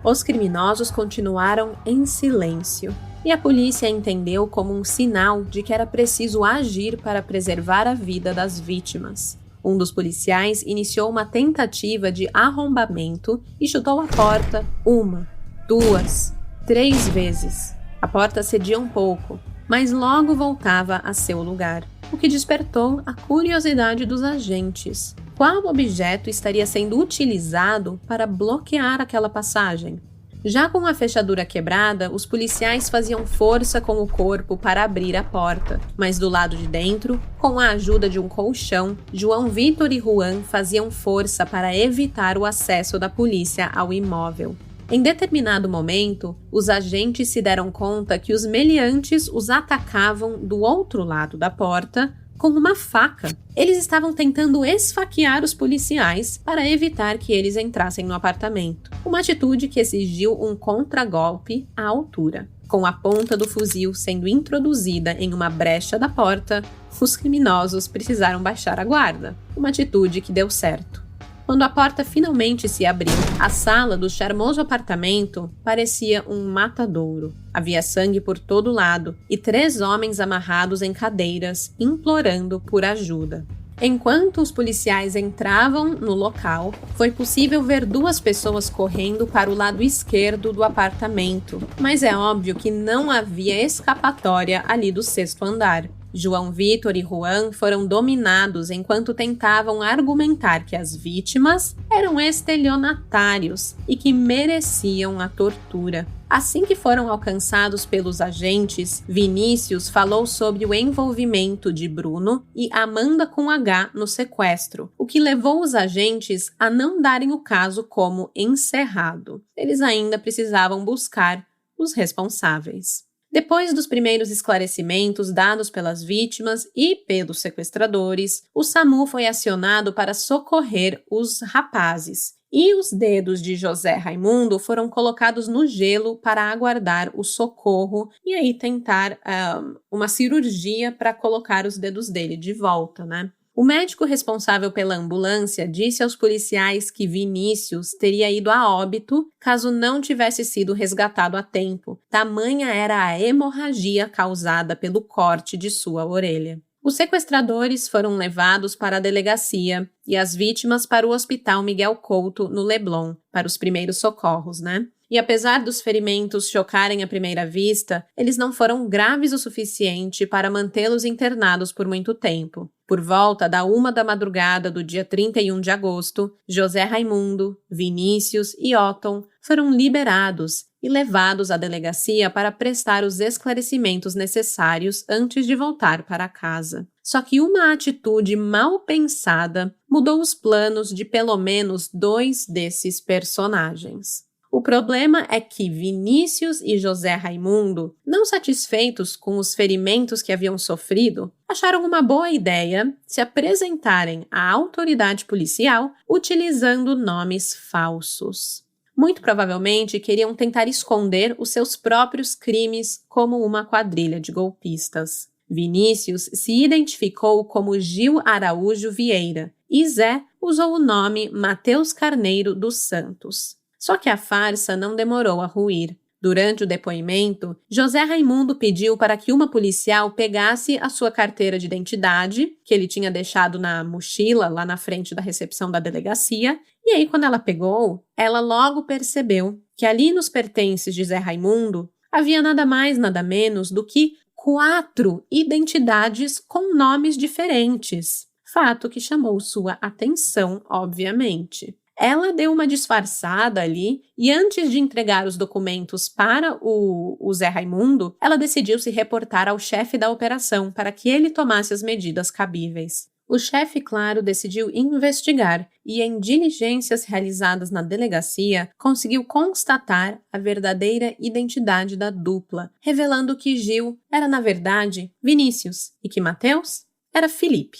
Os criminosos continuaram em silêncio. E a polícia entendeu como um sinal de que era preciso agir para preservar a vida das vítimas. Um dos policiais iniciou uma tentativa de arrombamento e chutou a porta 1, 2, 3 vezes. A porta cedia um pouco, mas logo voltava a seu lugar, o que despertou a curiosidade dos agentes. Qual objeto estaria sendo utilizado para bloquear aquela passagem? Já com a fechadura quebrada, os policiais faziam força com o corpo para abrir a porta, mas do lado de dentro, com a ajuda de um colchão, João Vitor e Juan faziam força para evitar o acesso da polícia ao imóvel. Em determinado momento, os agentes se deram conta que os meliantes os atacavam do outro lado da porta com uma faca. Eles estavam tentando esfaquear os policiais para evitar que eles entrassem no apartamento. Uma atitude que exigiu um contragolpe à altura. Com a ponta do fuzil sendo introduzida em uma brecha da porta, os criminosos precisaram baixar a guarda. Uma atitude que deu certo. Quando a porta finalmente se abriu, a sala do charmoso apartamento parecia um matadouro. Havia sangue por todo lado e 3 homens amarrados em cadeiras, implorando por ajuda. Enquanto os policiais entravam no local, foi possível ver 2 pessoas correndo para o lado esquerdo do apartamento, mas é óbvio que não havia escapatória ali do 6º andar. João Vitor e Juan foram dominados enquanto tentavam argumentar que as vítimas eram estelionatários e que mereciam a tortura. Assim que foram alcançados pelos agentes, Vinícius falou sobre o envolvimento de Bruno e Amanda com H no sequestro, o que levou os agentes a não darem o caso como encerrado. Eles ainda precisavam buscar os responsáveis. Depois dos primeiros esclarecimentos dados pelas vítimas e pelos sequestradores, o SAMU foi acionado para socorrer os rapazes, e os dedos de José Raimundo foram colocados no gelo para aguardar o socorro e aí tentar uma cirurgia para colocar os dedos dele de volta, né? O médico responsável pela ambulância disse aos policiais que Vinícius teria ido a óbito caso não tivesse sido resgatado a tempo. Tamanha era a hemorragia causada pelo corte de sua orelha. Os sequestradores foram levados para a delegacia e as vítimas para o Hospital Miguel Couto, no Leblon, para os primeiros socorros, né? E apesar dos ferimentos chocarem à primeira vista, eles não foram graves o suficiente para mantê-los internados por muito tempo. Por volta da 1 da madrugada do dia 31 de agosto, José Raimundo, Vinícius e Otton foram liberados e levados à delegacia para prestar os esclarecimentos necessários antes de voltar para casa. Só que uma atitude mal pensada mudou os planos de pelo menos 2 desses personagens. O problema é que Vinícius e José Raimundo, não satisfeitos com os ferimentos que haviam sofrido, acharam uma boa ideia se apresentarem à autoridade policial utilizando nomes falsos. Muito provavelmente queriam tentar esconder os seus próprios crimes como uma quadrilha de golpistas. Vinícius se identificou como Gil Araújo Vieira e Zé usou o nome Mateus Carneiro dos Santos. Só que a farsa não demorou a ruir. Durante o depoimento, José Raimundo pediu para que uma policial pegasse a sua carteira de identidade, que ele tinha deixado na mochila lá na frente da recepção da delegacia, e aí quando ela pegou, ela logo percebeu que ali nos pertences de Zé Raimundo havia nada mais, nada menos do que 4 identidades com nomes diferentes. Fato que chamou sua atenção, obviamente. Ela deu uma disfarçada ali e antes de entregar os documentos para o Zé Raimundo, ela decidiu se reportar ao chefe da operação para que ele tomasse as medidas cabíveis. O chefe, claro, decidiu investigar e, em diligências realizadas na delegacia, conseguiu constatar a verdadeira identidade da dupla, revelando que Gil era, na verdade, Vinícius e que Mateus era Felipe.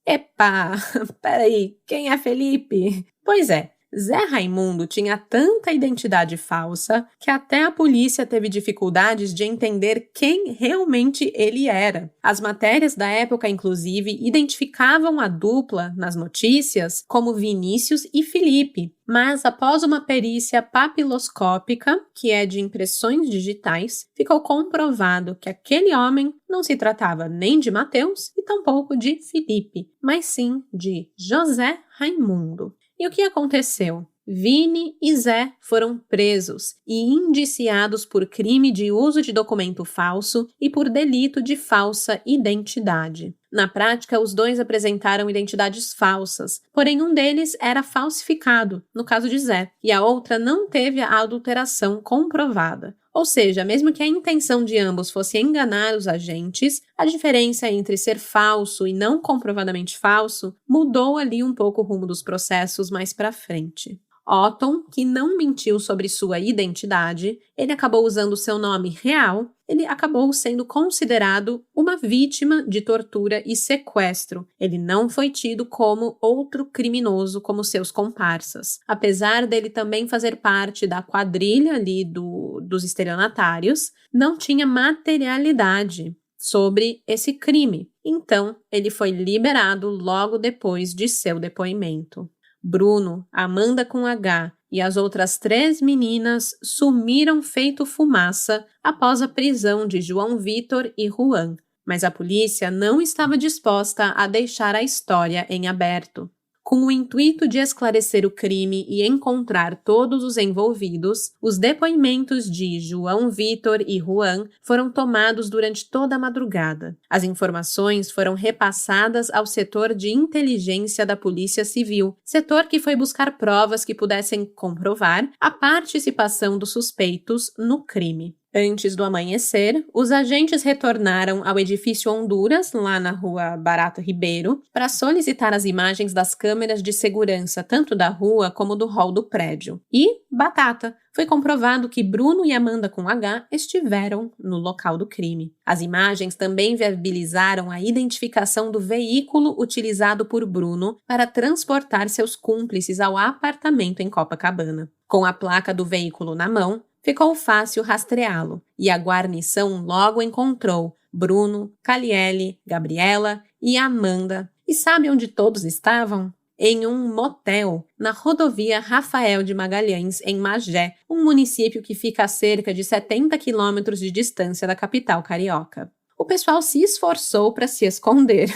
Epa, peraí, quem é Felipe? Pois é, Zé Raimundo tinha tanta identidade falsa que até a polícia teve dificuldades de entender quem realmente ele era. As matérias da época, inclusive, identificavam a dupla nas notícias como Vinícius e Felipe, mas após uma perícia papiloscópica, que é de impressões digitais, ficou comprovado que aquele homem não se tratava nem de Mateus e tampouco de Felipe, mas sim de José Raimundo. E o que aconteceu? Vini e Zé foram presos e indiciados por crime de uso de documento falso e por delito de falsa identidade. Na prática, os dois apresentaram identidades falsas, porém um deles era falsificado, no caso de Zé, e a outra não teve a adulteração comprovada. Ou seja, mesmo que a intenção de ambos fosse enganar os agentes, a diferença entre ser falso e não comprovadamente falso mudou ali um pouco o rumo dos processos mais para frente. Otton, que não mentiu sobre sua identidade, ele acabou usando seu nome real, ele acabou sendo considerado uma vítima de tortura e sequestro. Ele não foi tido como outro criminoso como seus comparsas. Apesar dele também fazer parte da quadrilha ali dos estelionatários, não tinha materialidade sobre esse crime. Então, ele foi liberado logo depois de seu depoimento. Bruno, Amanda com H e as outras 3 meninas sumiram feito fumaça após a prisão de João Vitor e Juan, mas a polícia não estava disposta a deixar a história em aberto. Com o intuito de esclarecer o crime e encontrar todos os envolvidos, os depoimentos de João Vitor e Juan foram tomados durante toda a madrugada. As informações foram repassadas ao setor de inteligência da Polícia Civil, setor que foi buscar provas que pudessem comprovar a participação dos suspeitos no crime. Antes do amanhecer, os agentes retornaram ao edifício Honduras, lá na rua Barato Ribeiro, para solicitar as imagens das câmeras de segurança tanto da rua como do hall do prédio. E, batata, foi comprovado que Bruno e Amanda com H estiveram no local do crime. As imagens também viabilizaram a identificação do veículo utilizado por Bruno para transportar seus cúmplices ao apartamento em Copacabana. Com a placa do veículo na mão, ficou fácil rastreá-lo, e a guarnição logo encontrou Bruno, Caliele, Gabriela e Amanda. E sabe onde todos estavam? Em um motel, na rodovia Rafael de Magalhães, em Magé, um município que fica a cerca de 70 quilômetros de distância da capital carioca. O pessoal se esforçou para se esconder,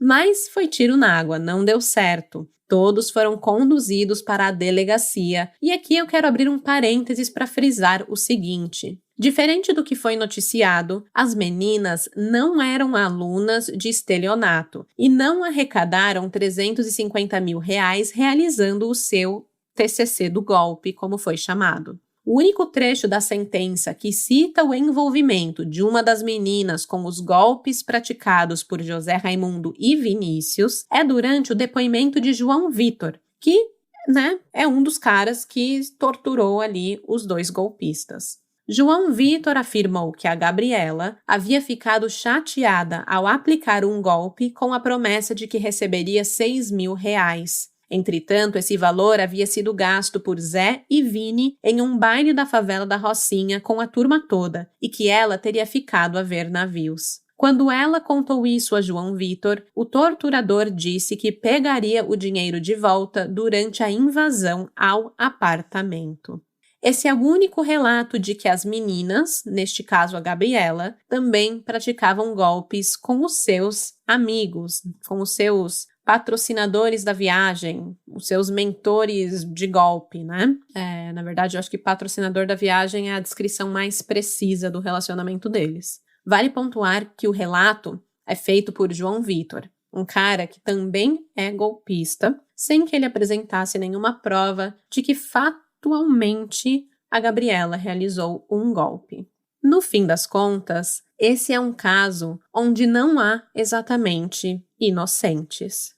mas foi tiro na água, não deu certo. Todos foram conduzidos para a delegacia, e aqui eu quero abrir um parênteses para frisar o seguinte. Diferente do que foi noticiado, as meninas não eram alunas de estelionato e não arrecadaram R$350 mil realizando o seu TCC do golpe, como foi chamado. O único trecho da sentença que cita o envolvimento de uma das meninas com os golpes praticados por José Raimundo e Vinícius é durante o depoimento de João Vitor, que, é um dos caras que torturou ali os 2 golpistas. João Vitor afirmou que a Gabriela havia ficado chateada ao aplicar um golpe com a promessa de que receberia R$6 mil. Entretanto, esse valor havia sido gasto por Zé e Vini em um baile da favela da Rocinha com a turma toda e que ela teria ficado a ver navios. Quando ela contou isso a João Vitor, o torturador disse que pegaria o dinheiro de volta durante a invasão ao apartamento. Esse é o único relato de que as meninas, neste caso a Gabriela, também praticavam golpes com os seus amigos, com os seus patrocinadores da viagem, os seus mentores de golpe, Na verdade, eu acho que patrocinador da viagem é a descrição mais precisa do relacionamento deles. Vale pontuar que o relato é feito por João Vitor, um cara que também é golpista, sem que ele apresentasse nenhuma prova de que atualmente a Gabriela realizou um golpe. No fim das contas, esse é um caso onde não há exatamente inocentes.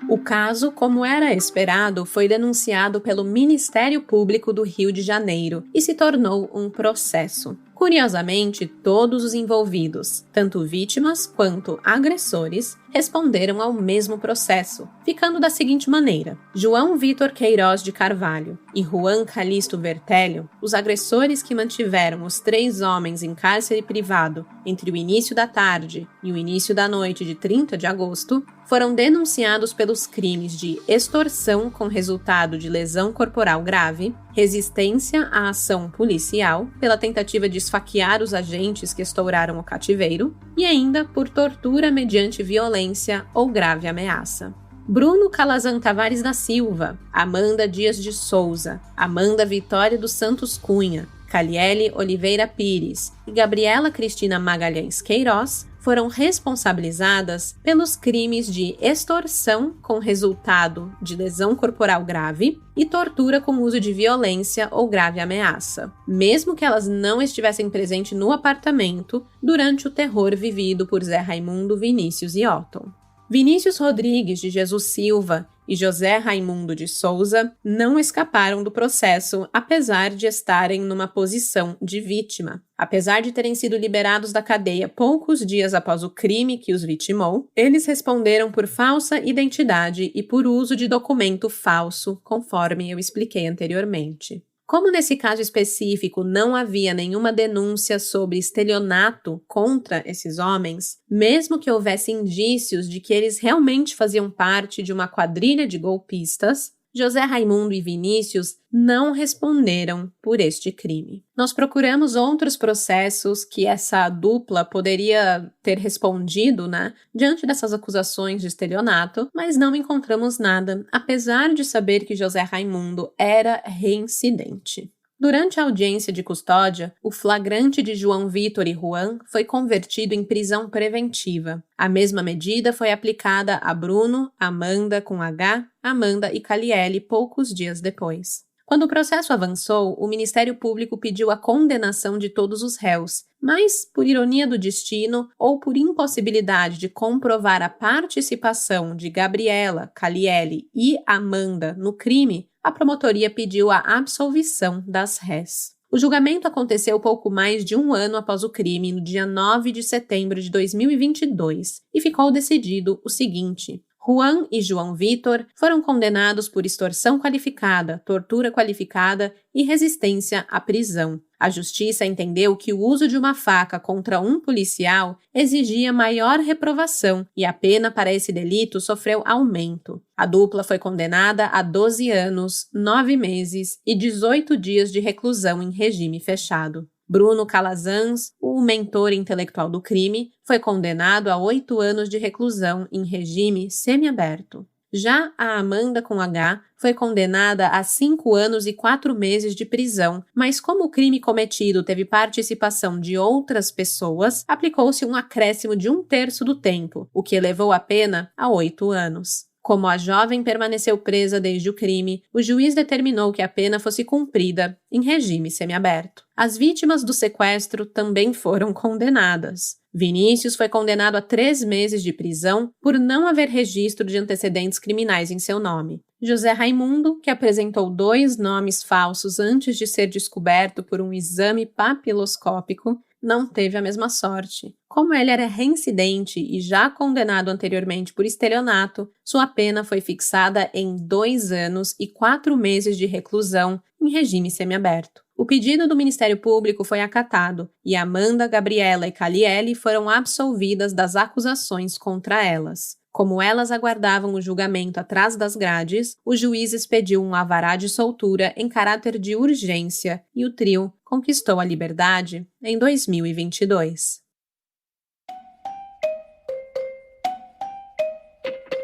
O caso, como era esperado, foi denunciado pelo Ministério Público do Rio de Janeiro e se tornou um processo. Curiosamente, todos os envolvidos, tanto vítimas quanto agressores, responderam ao mesmo processo, ficando da seguinte maneira: João Vitor Queiroz de Carvalho e Juan Calixto Vertelho, os agressores que mantiveram os 3 homens em cárcere privado entre o início da tarde e o início da noite de 30 de agosto, foram denunciados pelos crimes de extorsão com resultado de lesão corporal grave, resistência à ação policial, pela tentativa de esfaquear os agentes que estouraram o cativeiro, e ainda por tortura mediante violência ou grave ameaça. Bruno Calazan Tavares da Silva, Amanda Dias de Souza, Amanda Vitória dos Santos Cunha, Caliele Oliveira Pires e Gabriela Cristina Magalhães Queiroz foram responsabilizadas pelos crimes de extorsão com resultado de lesão corporal grave e tortura com uso de violência ou grave ameaça, mesmo que elas não estivessem presentes no apartamento durante o terror vivido por Zé Raimundo, Vinícius e Otton. Vinícius Rodrigues de Jesus Silva e José Raimundo de Souza não escaparam do processo, apesar de estarem numa posição de vítima. Apesar de terem sido liberados da cadeia poucos dias após o crime que os vitimou, eles responderam por falsa identidade e por uso de documento falso, conforme eu expliquei anteriormente. Como nesse caso específico não havia nenhuma denúncia sobre estelionato contra esses homens, mesmo que houvesse indícios de que eles realmente faziam parte de uma quadrilha de golpistas, José Raimundo e Vinícius não responderam por este crime. Nós procuramos outros processos que essa dupla poderia ter respondido, diante dessas acusações de estelionato, mas não encontramos nada, apesar de saber que José Raimundo era reincidente. Durante a audiência de custódia, o flagrante de João Vitor e Juan foi convertido em prisão preventiva. A mesma medida foi aplicada a Bruno, Amanda com H, Amanda e Caliele poucos dias depois. Quando o processo avançou, o Ministério Público pediu a condenação de todos os réus, mas, por ironia do destino ou por impossibilidade de comprovar a participação de Gabriela, Caliele e Amanda no crime, a promotoria pediu a absolvição das réis. O julgamento aconteceu pouco mais de um ano após o crime, no dia 9 de setembro de 2022, e ficou decidido o seguinte: Juan e João Vitor foram condenados por extorsão qualificada, tortura qualificada e resistência à prisão. A justiça entendeu que o uso de uma faca contra um policial exigia maior reprovação e a pena para esse delito sofreu aumento. A dupla foi condenada a 12 anos, 9 meses e 18 dias de reclusão em regime fechado. Bruno Calazans, o mentor intelectual do crime, foi condenado a 8 anos de reclusão em regime semiaberto. Já a Amanda com H foi condenada a 5 anos e 4 meses de prisão, mas como o crime cometido teve participação de outras pessoas, aplicou-se um acréscimo de 1/3 do tempo, o que elevou a pena a 8 anos. Como a jovem permaneceu presa desde o crime, o juiz determinou que a pena fosse cumprida em regime semiaberto. As vítimas do sequestro também foram condenadas. Vinícius foi condenado a 3 meses de prisão por não haver registro de antecedentes criminais em seu nome. José Raimundo, que apresentou 2 nomes falsos antes de ser descoberto por um exame papiloscópico, não teve a mesma sorte. Como ele era reincidente e já condenado anteriormente por estelionato, sua pena foi fixada em 2 anos e 4 meses de reclusão em regime semiaberto. O pedido do Ministério Público foi acatado e Amanda, Gabriela e Caliele foram absolvidas das acusações contra elas. Como elas aguardavam o julgamento atrás das grades, o juiz expediu um alvará de soltura em caráter de urgência e o trio conquistou a liberdade em 2022.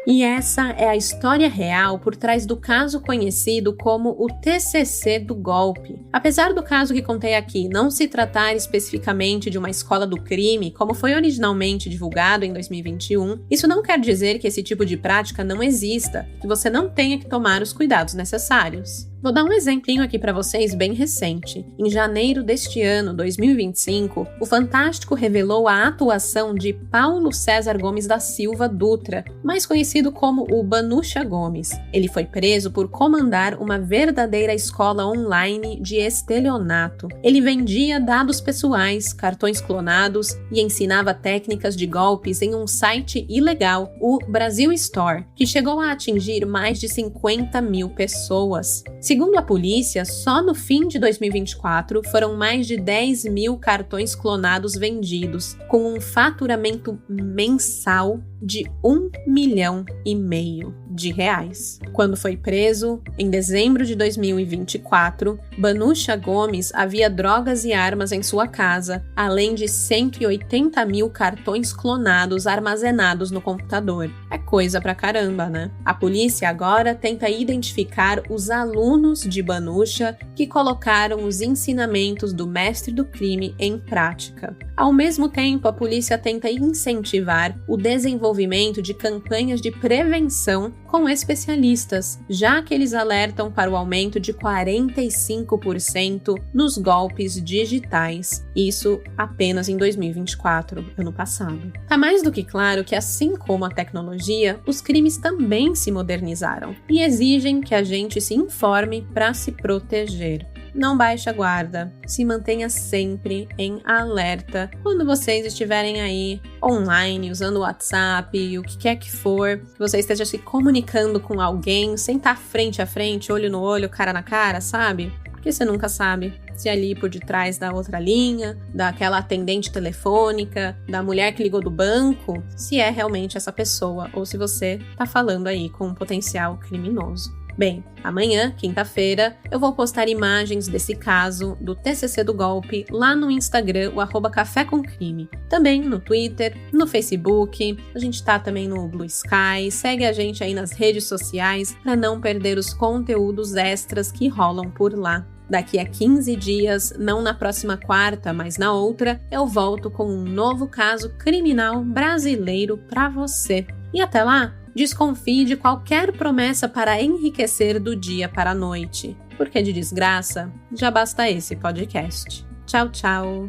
E essa é a história real por trás do caso conhecido como o TCC do golpe. Apesar do caso que contei aqui não se tratar especificamente de uma escola do crime, como foi originalmente divulgado em 2021, isso não quer dizer que esse tipo de prática não exista, que você não tenha que tomar os cuidados necessários. Vou dar um exemplinho aqui para vocês bem recente. Em janeiro deste ano, 2025, o Fantástico revelou a atuação de Paulo César Gomes da Silva Dutra, mais conhecido como o Banucha Gomes. Ele foi preso por comandar uma verdadeira escola online de estelionato. Ele vendia dados pessoais, cartões clonados e ensinava técnicas de golpes em um site ilegal, o Brasil Store, que chegou a atingir mais de 50 mil pessoas. Segundo a polícia, só no fim de 2024 foram mais de 10 mil cartões clonados vendidos, com um faturamento mensal de R$1,5 milhão de reais. Quando foi preso, em dezembro de 2024, Banucha Gomes havia drogas e armas em sua casa, além de 180 mil cartões clonados armazenados no computador. É coisa pra caramba, né? A polícia agora tenta identificar os alunos de Banucha que colocaram os ensinamentos do mestre do crime em prática. Ao mesmo tempo, a polícia tenta incentivar o desenvolvimento de campanhas de prevenção com especialistas, já que eles alertam para o aumento de 45% nos golpes digitais. Isso apenas em 2024, ano passado. Tá mais do que claro que, assim como a tecnologia, os crimes também se modernizaram e exigem que a gente se informe para se proteger. Não baixe a guarda, se mantenha sempre em alerta quando vocês estiverem aí online, usando o WhatsApp, o que quer que for, que você esteja se comunicando com alguém, sem estar frente a frente, olho no olho, cara na cara, sabe? Porque você nunca sabe se ali por detrás da outra linha, daquela atendente telefônica, da mulher que ligou do banco, se é realmente essa pessoa ou se você tá falando aí com um potencial criminoso. Bem, amanhã, quinta-feira, eu vou postar imagens desse caso do TCC do golpe lá no Instagram, o @cafécomcrime. Também no Twitter, no Facebook, a gente tá também no Blue Sky, segue a gente aí nas redes sociais para não perder os conteúdos extras que rolam por lá. Daqui a 15 dias, não na próxima quarta, mas na outra, eu volto com um novo caso criminal brasileiro para você. E até lá, desconfie de qualquer promessa para enriquecer do dia para a noite, porque de desgraça já basta esse podcast. Tchau, tchau!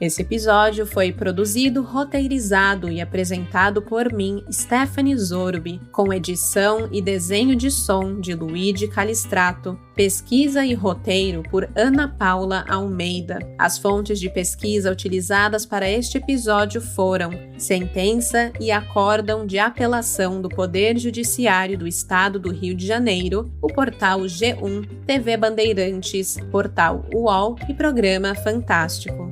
Esse episódio foi produzido, roteirizado e apresentado por mim, Stephanie Zorbi, com edição e desenho de som de Luigi Calistrato, pesquisa e roteiro por Ana Paula Almeida. As fontes de pesquisa utilizadas para este episódio foram Sentença e Acórdão de Apelação do Poder Judiciário do Estado do Rio de Janeiro, o portal G1, TV Bandeirantes, portal UOL e Programa Fantástico.